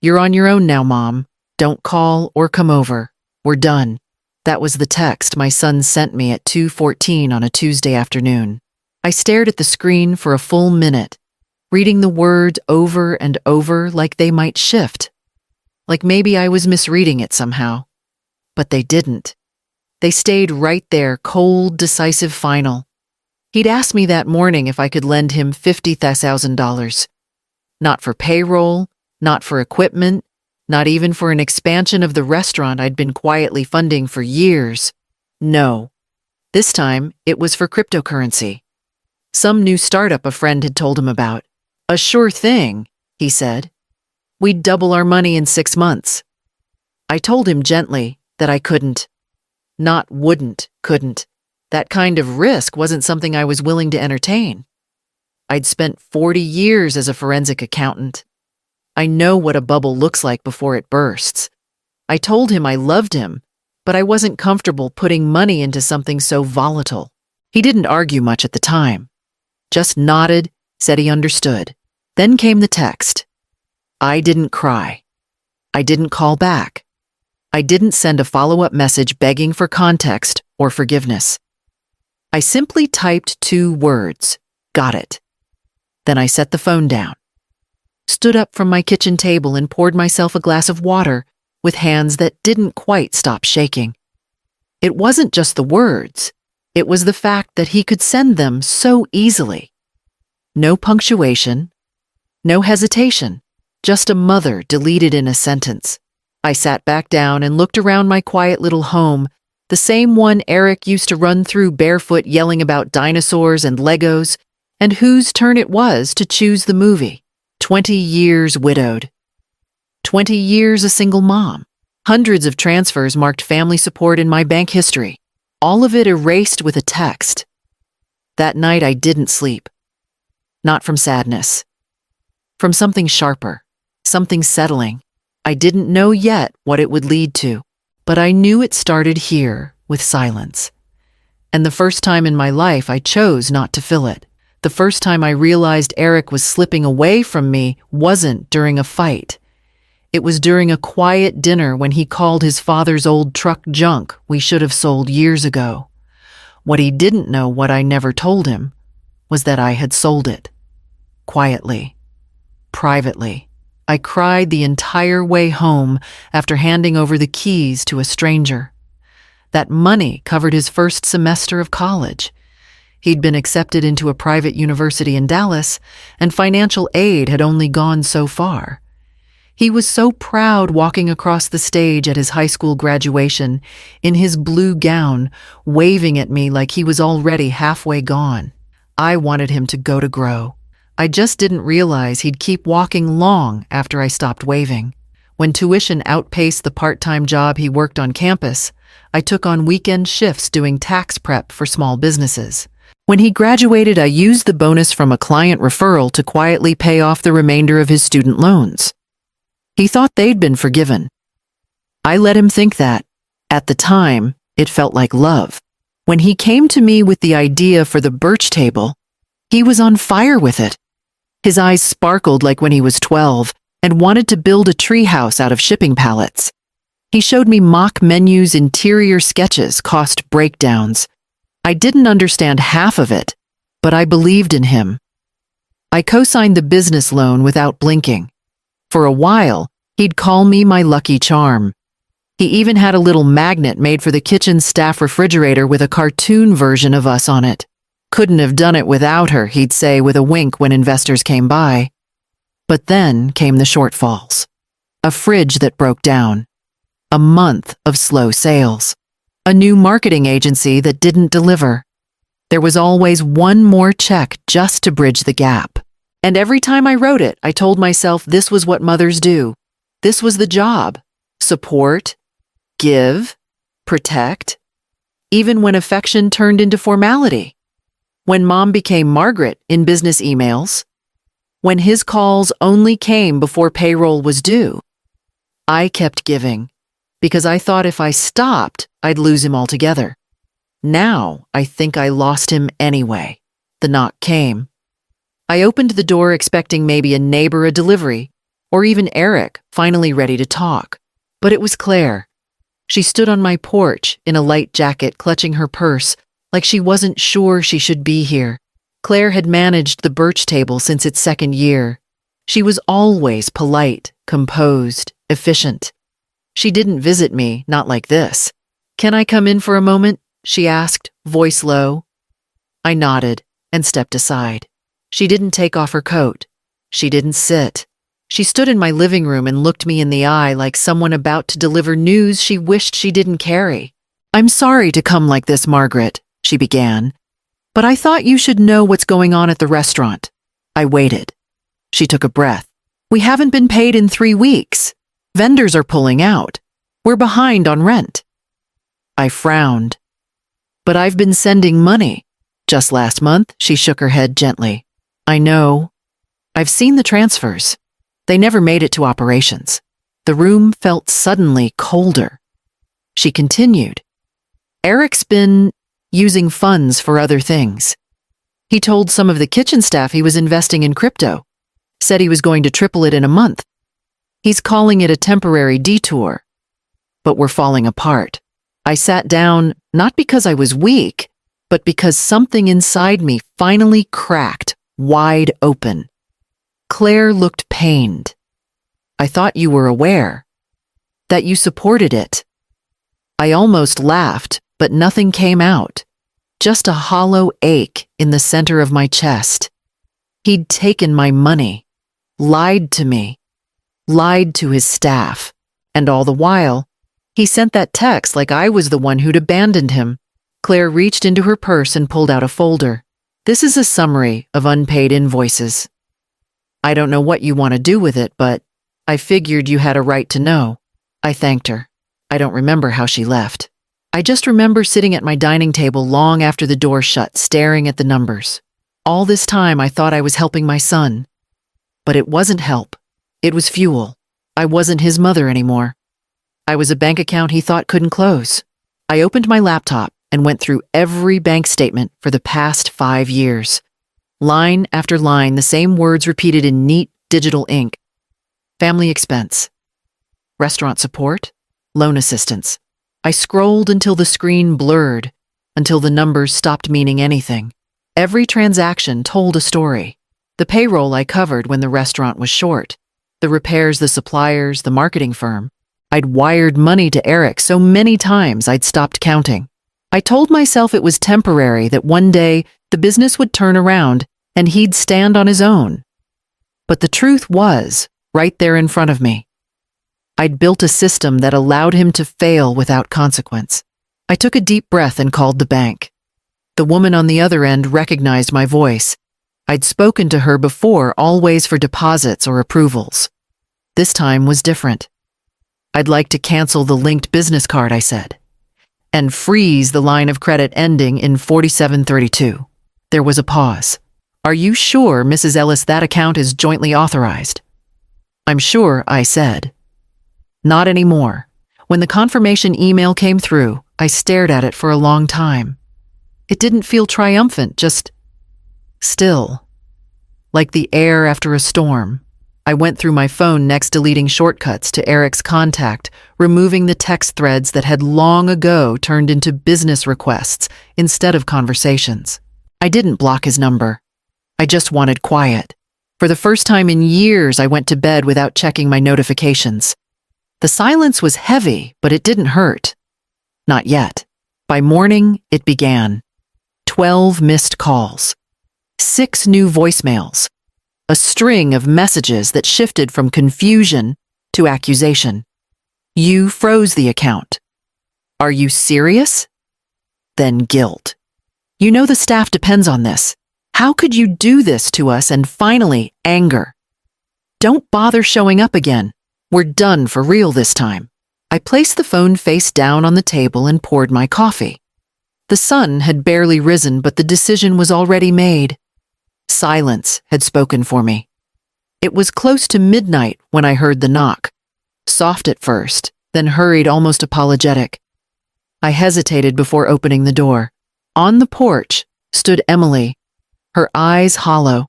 "You're on your own now, Mom. Don't call or come over. We're done." That was the text my son sent me at 2:14 on a Tuesday afternoon. I stared at the screen for a full minute, reading the words over and over like they might shift. Like maybe I was misreading it somehow. But they didn't. They stayed right there, cold, decisive, final. He'd asked me that morning if I could lend him $50,000. Not for payroll, not for equipment, not even for an expansion of the restaurant I'd been quietly funding for years. No. This time, it was for cryptocurrency. Some new startup a friend had told him about. "A sure thing," he said. "We'd double our money in 6 months." I told him gently that I couldn't. Not wouldn't, couldn't. That kind of risk wasn't something I was willing to entertain. I'd spent 40 years as a forensic accountant. I know what a bubble looks like before it bursts. I told him I loved him, but I wasn't comfortable putting money into something so volatile. He didn't argue much at the time. Just nodded, said he understood. Then came the text. I didn't cry. I didn't call back. I didn't send a follow-up message begging for context or forgiveness. I simply typed 2 words, "Got it." Then I set the phone down, stood up from my kitchen table and poured myself a glass of water with hands that didn't quite stop shaking. It wasn't just the words. It was the fact that he could send them so easily. No punctuation, no hesitation, just a mother deleted in a sentence. I sat back down and looked around my quiet little home, the same one Eric used to run through barefoot yelling about dinosaurs and Legos, and whose turn it was to choose the movie. 20 years widowed. 20 years a single mom. Hundreds of transfers marked family support in my bank history. All of it erased with a text. That night I didn't sleep. Not from sadness. From something sharper, something settling. I didn't know yet what it would lead to, but I knew it started here with silence. And the first time in my life I chose not to fill it. The first time I realized Eric was slipping away from me wasn't during a fight. It was during a quiet dinner when he called his father's old truck junk we should have sold years ago. What he didn't know, what I never told him, was that I had sold it. Quietly. Privately. I cried the entire way home after handing over the keys to a stranger. That money covered his first semester of college. He'd been accepted into a private university in Dallas, and financial aid had only gone so far. He was so proud walking across the stage at his high school graduation in his blue gown, waving at me like he was already halfway gone. I wanted him to go to grow. I just didn't realize he'd keep walking long after I stopped waving. When tuition outpaced the part-time job he worked on campus, I took on weekend shifts doing tax prep for small businesses. When he graduated, I used the bonus from a client referral to quietly pay off the remainder of his student loans. He thought they'd been forgiven. I let him think that. At the time, it felt like love. When he came to me with the idea for the Birch table, he was on fire with it. His eyes sparkled like when he was 12 and wanted to build a treehouse out of shipping pallets. He showed me mock menus, interior sketches, cost breakdowns. I didn't understand half of it, but I believed in him. I co-signed the business loan without blinking. For a while, he'd call me my lucky charm. He even had a little magnet made for the kitchen staff refrigerator with a cartoon version of us on it. Couldn't have done it without her, he'd say with a wink when investors came by. But then came the shortfalls. A fridge that broke down. A month of slow sales. A new marketing agency that didn't deliver. There was always one more check just to bridge the gap. And every time I wrote it, I told myself this was what mothers do. This was the job. Support, give, protect, even when affection turned into formality. When Mom became Margaret in business emails, when his calls only came before payroll was due, I kept giving because I thought if I stopped, I'd lose him altogether. Now, I think I lost him anyway. The knock came. I opened the door expecting maybe a neighbor, a delivery, or even Eric, finally ready to talk. But it was Claire. She stood on my porch in a light jacket, clutching her purse, like she wasn't sure she should be here. Claire had managed the Birch table since its second year. She was always polite, composed, efficient. She didn't visit me, not like this. "Can I come in for a moment?" she asked, voice low. I nodded and stepped aside. She didn't take off her coat. She didn't sit. She stood in my living room and looked me in the eye like someone about to deliver news she wished she didn't carry. "I'm sorry to come like this, Margaret," she began, "but I thought you should know what's going on at the restaurant." I waited. She took a breath. "We haven't been paid in 3 weeks. Vendors are pulling out. We're behind on rent." I frowned. "But I've been sending money. Just last month," she shook her head gently. "I know. I've seen the transfers. They never made it to operations." The room felt suddenly colder. She continued. "Eric's been using funds for other things. He told some of the kitchen staff he was investing in crypto, said he was going to triple it in a month. He's calling it a temporary detour. But we're falling apart." I sat down, not because I was weak, but because something inside me finally cracked wide open. Claire looked pained. "I thought you were aware. That you supported it." I almost laughed, but nothing came out. Just a hollow ache in the center of my chest. He'd taken my money, lied to me, lied to his staff, and all the while, he sent that text like I was the one who'd abandoned him. Claire reached into her purse and pulled out a folder. "This is a summary of unpaid invoices. I don't know what you want to do with it, but I figured you had a right to know." I thanked her. I don't remember how she left. I just remember sitting at my dining table long after the door shut, staring at the numbers. All this time I thought I was helping my son. But it wasn't help. It was fuel. I wasn't his mother anymore. I was a bank account he thought couldn't close. I opened my laptop and went through every bank statement for the past 5 years. Line after line, the same words repeated in neat digital ink. Family expense. Restaurant support. Loan assistance. I scrolled until the screen blurred, until the numbers stopped meaning anything. Every transaction told a story. The payroll I covered when the restaurant was short. The repairs, the suppliers, the marketing firm. I'd wired money to Eric so many times I'd stopped counting. I told myself it was temporary, that one day the business would turn around and he'd stand on his own. But the truth was, right there in front of me. I'd built a system that allowed him to fail without consequence. I took a deep breath and called the bank. The woman on the other end recognized my voice. I'd spoken to her before, always for deposits or approvals. This time was different. "I'd like to cancel the linked business card," I said, "and freeze the line of credit ending in 4732. There was a pause. "Are you sure, Mrs. Ellis, that account is jointly authorized?" "I'm sure," I said. Not anymore. When the confirmation email came through, I stared at it for a long time. It didn't feel triumphant, just still. Like the air after a storm. I went through my phone, next deleting shortcuts to Eric's contact, removing the text threads that had long ago turned into business requests instead of conversations. I didn't block his number. I just wanted quiet. For the first time in years, I went to bed without checking my notifications. The silence was heavy, but it didn't hurt. Not yet. By morning, it began. 12 missed calls. 6 new voicemails. A string of messages that shifted from confusion to accusation. "You froze the account." "Are you serious?" Then guilt. "You know the staff depends on this. How could you do this to us?" And finally, anger. "Don't bother showing up again. We're done for real this time." I placed the phone face down on the table and poured my coffee. The sun had barely risen, but the decision was already made. Silence had spoken for me. It was close to midnight when I heard the knock. Soft at first, then hurried, almost apologetic. I hesitated before opening the door. On the porch stood Emily, her eyes hollow,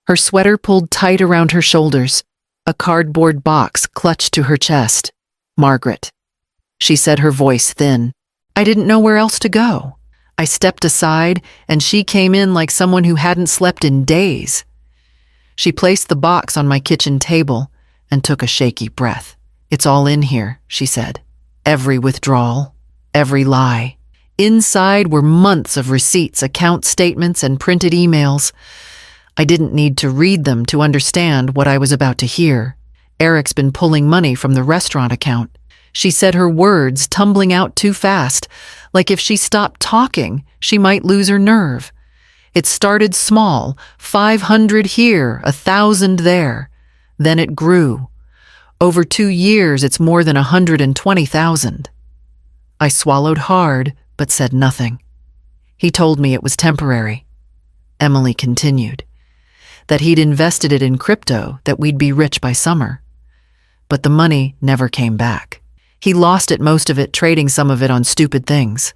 her sweater pulled tight around her shoulders. A cardboard box clutched to her chest. Margaret. She said, her voice thin. I didn't know where else to go. I stepped aside, and she came in like someone who hadn't slept in days. She placed the box on my kitchen table and took a shaky breath. It's all in here, she said. Every withdrawal, every lie. Inside were months of receipts, account statements, and printed emails. I didn't need to read them to understand what I was about to hear. Eric's been pulling money from the restaurant account. She said, her words tumbling out too fast, like if she stopped talking, she might lose her nerve. It started small, 500 here, 1,000 there. Then it grew. Over 2 years, it's more than 120,000. I swallowed hard, but said nothing. He told me it was temporary. Emily continued. That he'd invested it in crypto, that we'd be rich by summer. But the money never came back. He lost it, most of it, trading some of it on stupid things.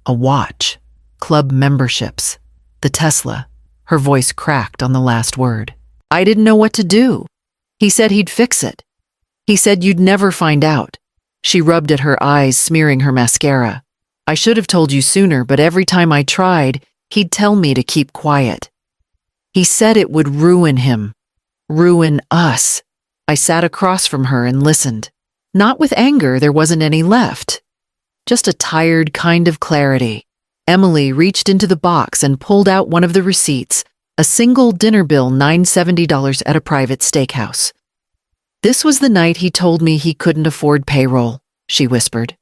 A watch, club memberships, the Tesla. Her voice cracked on the last word. I didn't know what to do. He said he'd fix it. He said you'd never find out. She rubbed at her eyes, smearing her mascara. I should have told you sooner, but every time I tried, he'd tell me to keep quiet. He said it would ruin him. Ruin us. I sat across from her and listened. Not with anger, there wasn't any left. Just a tired kind of clarity. Emily reached into the box and pulled out one of the receipts, a single dinner bill, $970 at a private steakhouse. This was the night he told me he couldn't afford payroll, she whispered.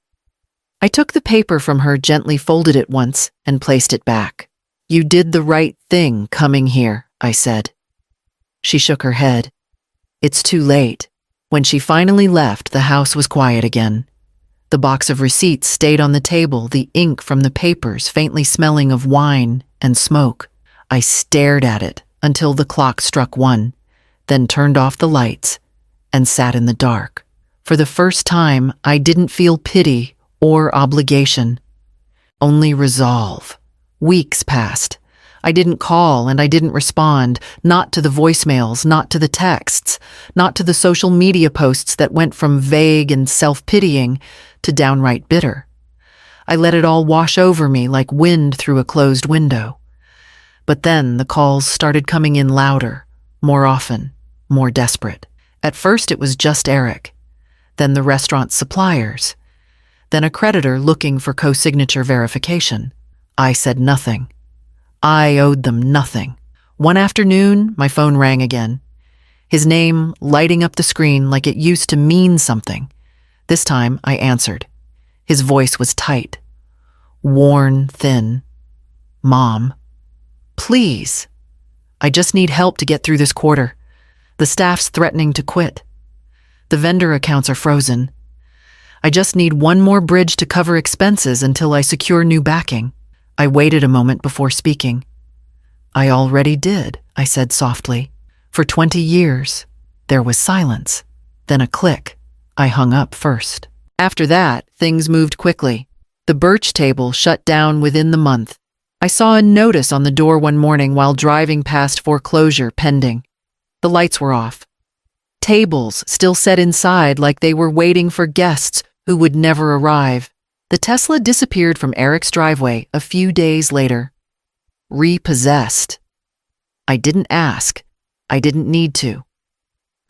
I took the paper from her, gently folded it once, and placed it back. You did the right thing coming here, I said. She shook her head. It's too late. When she finally left, the house was quiet again. The box of receipts stayed on the table, the ink from the papers faintly smelling of wine and smoke. I stared at it until the clock struck 1, then turned off the lights and sat in the dark. For the first time, I didn't feel pity or obligation, only resolve. Weeks passed. I didn't call and I didn't respond, not to the voicemails, not to the texts, not to the social media posts that went from vague and self-pitying to downright bitter. I let it all wash over me like wind through a closed window. But then the calls started coming in louder, more often, more desperate. At first it was just Eric, then the restaurant's suppliers, then a creditor looking for co-signature verification. I said nothing. I owed them nothing. One afternoon, my phone rang again. His name lighting up the screen like it used to mean something. This time, I answered. His voice was tight, worn thin. Mom, please. I just need help to get through this quarter. The staff's threatening to quit. The vendor accounts are frozen. I just need one more bridge to cover expenses until I secure new backing. I waited a moment before speaking. I already did, I said softly. For 20 years. There was silence, then a click. I hung up first. After that, things moved quickly. The Birch table shut down within the month. I saw a notice on the door one morning while driving past foreclosure pending. The lights were off. Tables still set inside like they were waiting for guests who would never arrive. The Tesla disappeared from Eric's driveway a few days later. Repossessed. I didn't ask. I didn't need to.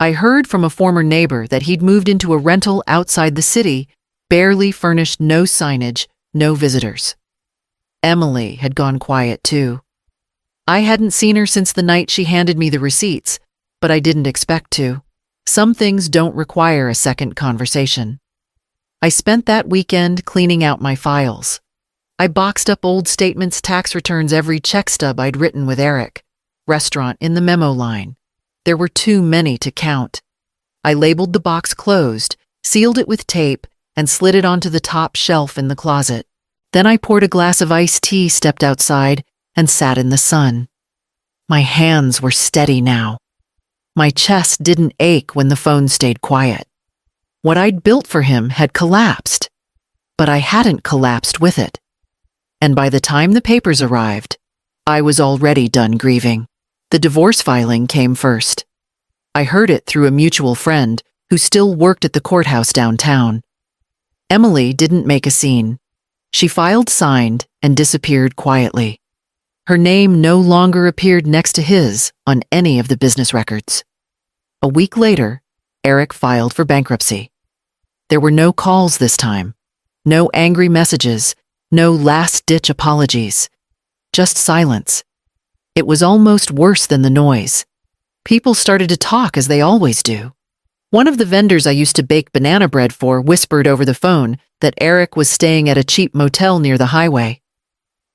I heard from a former neighbor that he'd moved into a rental outside the city, barely furnished, no signage, no visitors. Emily had gone quiet too. I hadn't seen her since the night she handed me the receipts, but I didn't expect to. Some things don't require a second conversation. I spent that weekend cleaning out my files. I boxed up old statements, tax returns, every check stub I'd written with Eric. Restaurant in the memo line. There were too many to count. I labeled the box closed, sealed it with tape, and slid it onto the top shelf in the closet. Then I poured a glass of iced tea, stepped outside, and sat in the sun. My hands were steady now. My chest didn't ache when the phone stayed quiet. What I'd built for him had collapsed, but I hadn't collapsed with it. And by the time the papers arrived, I was already done grieving. The divorce filing came first. I heard it through a mutual friend who still worked at the courthouse downtown. Emily didn't make a scene. She filed signed and disappeared quietly. Her name no longer appeared next to his on any of the business records. A week later, Eric filed for bankruptcy. There were no calls this time, no angry messages, no last-ditch apologies, just silence. It was almost worse than the noise. People started to talk as they always do. One of the vendors I used to bake banana bread for whispered over the phone that Eric was staying at a cheap motel near the highway.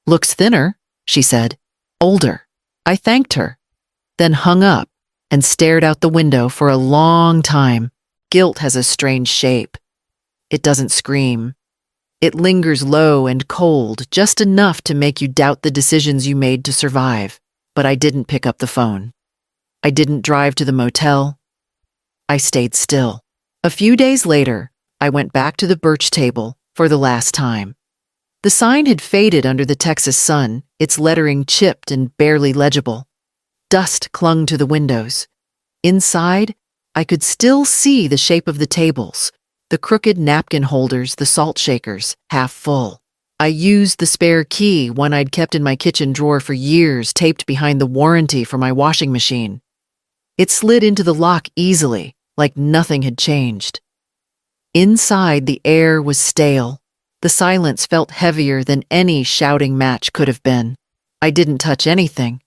"Looks thinner," she said. "Older." I thanked her, then hung up and stared out the window for a long time. Guilt has a strange shape. It doesn't scream. It lingers low and cold, just enough to make you doubt the decisions you made to survive. But I didn't pick up the phone. I didn't drive to the motel. I stayed still. A few days later, I went back to the birch table for the last time. The sign had faded under the Texas sun, its lettering chipped and barely legible. Dust clung to the windows. Inside, I could still see the shape of the tables, the crooked napkin holders, the salt shakers, half full. I used the spare key, one I'd kept in my kitchen drawer for years, taped behind the warranty for my washing machine. It slid into the lock easily, like nothing had changed. Inside, the air was stale. The silence felt heavier than any shouting match could have been. I didn't touch anything.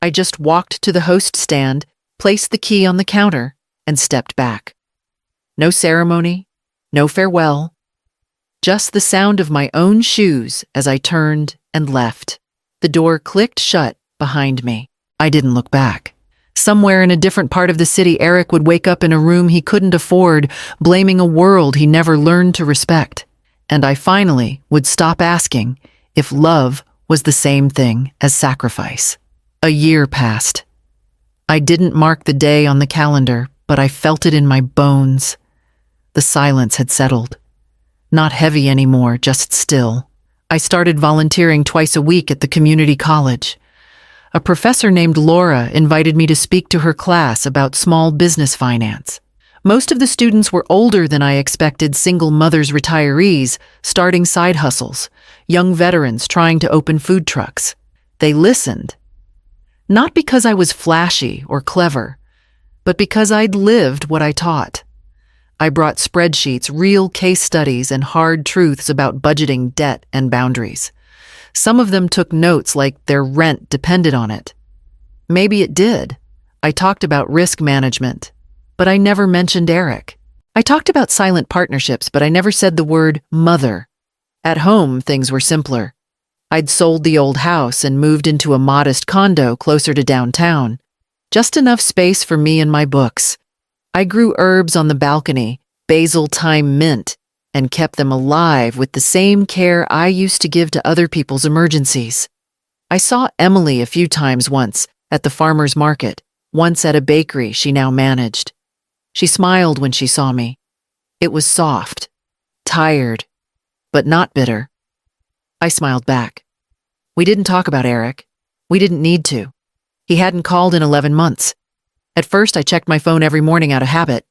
I just walked to the host stand, placed the key on the counter, and stepped back. No ceremony, no farewell, just the sound of my own shoes as I turned and left. The door clicked shut behind me. I didn't look back. Somewhere in a different part of the city, Eric would wake up in a room he couldn't afford, blaming a world he never learned to respect. And I finally would stop asking if love was the same thing as sacrifice. A year passed. I didn't mark the day on the calendar, but I felt it in my bones. The silence had settled. Not heavy anymore, just still. I started volunteering twice a week at the community college. A professor named Laura invited me to speak to her class about small business finance. Most of the students were older than I expected, single mothers, retirees, starting side hustles, young veterans trying to open food trucks. They listened. Not because I was flashy or clever, but because I'd lived what I taught. I brought spreadsheets, real case studies, and hard truths about budgeting, debt, and boundaries. Some of them took notes like their rent depended on it. Maybe it did. I talked about risk management, but I never mentioned Eric. I talked about silent partnerships, but I never said the word mother. At home, things were simpler. I'd sold the old house and moved into a modest condo closer to downtown. Just enough space for me and my books. I grew herbs on the balcony, basil, thyme, mint, and kept them alive with the same care I used to give to other people's emergencies. I saw Emily a few times, once at the farmer's market, once at a bakery she now managed. She smiled when she saw me. It was soft, tired, but not bitter. I smiled back. We didn't talk about Eric. We didn't need to. He hadn't called in 11 months. At first, I checked my phone every morning out of habit,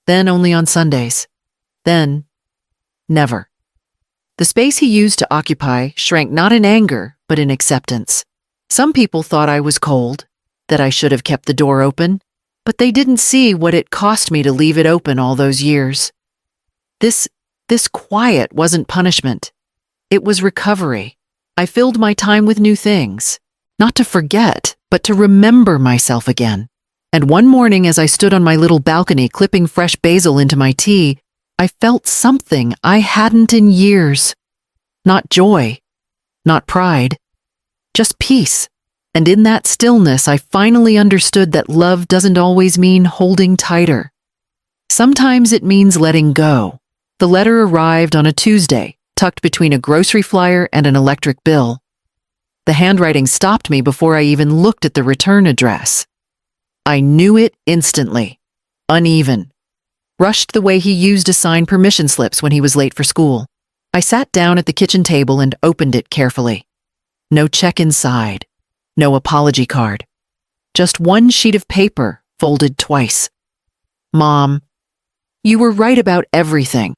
then only on Sundays. Then, never. The space he used to occupy shrank not in anger, but in acceptance. Some people thought I was cold, that I should have kept the door open, but they didn't see what it cost me to leave it open all those years. This quiet wasn't punishment. It was recovery. I filled my time with new things, not to forget, but to remember myself again. And one morning, as I stood on my little balcony clipping fresh basil into my tea, I felt something I hadn't in years. Not joy, not pride, just peace. And in that stillness, I finally understood that love doesn't always mean holding tighter. Sometimes it means letting go. The letter arrived on a Tuesday, tucked between a grocery flyer and an electric bill. The handwriting stopped me before I even looked at the return address. I knew it instantly. Uneven. Rushed the way he used to sign permission slips when he was late for school. I sat down at the kitchen table and opened it carefully. No check inside. No apology card. Just one sheet of paper, folded twice. Mom, you were right about everything.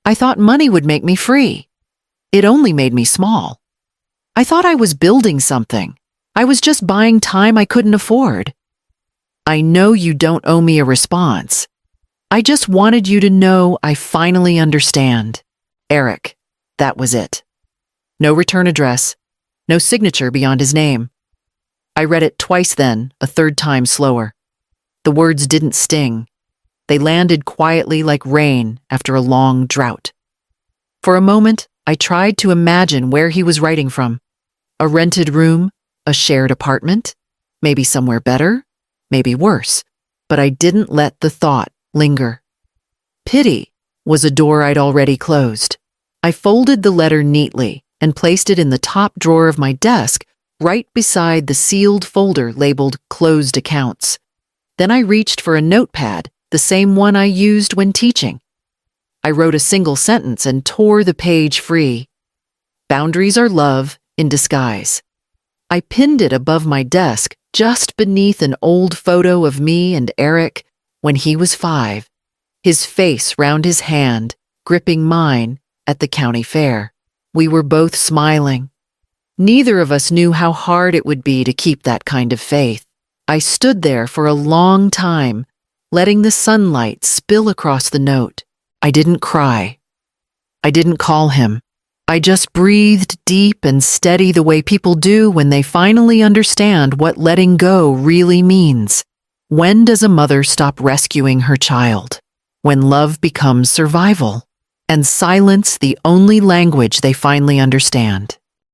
I thought money would make me free. It only made me small. I thought I was building something. I was just buying time I couldn't afford. I know you don't owe me a response. I just wanted you to know I finally understand. Eric, that was it. No return address, no signature beyond his name. I read it twice then, a third time slower. The words didn't sting. They landed quietly like rain after a long drought. For a moment, I tried to imagine where he was writing from. A rented room, a shared apartment, maybe somewhere better, maybe worse, but I didn't let the thought linger. Pity was a door I'd already closed. I folded the letter neatly and placed it in the top drawer of my desk, right beside the sealed folder labeled Closed Accounts. Then I reached for a notepad, the same one I used when teaching. I wrote a single sentence and tore the page free. Boundaries are love in disguise. I pinned it above my desk, just beneath an old photo of me and Eric when he was 5, his face round his hand, gripping mine at the county fair. We were both smiling. Neither of us knew how hard it would be to keep that kind of faith. I stood there for a long time, letting the sunlight spill across the note. I didn't cry. I didn't call him. I just breathed deep and steady the way people do when they finally understand what letting go really means. When does a mother stop rescuing her child? When love becomes survival, and silence the only language they finally understand.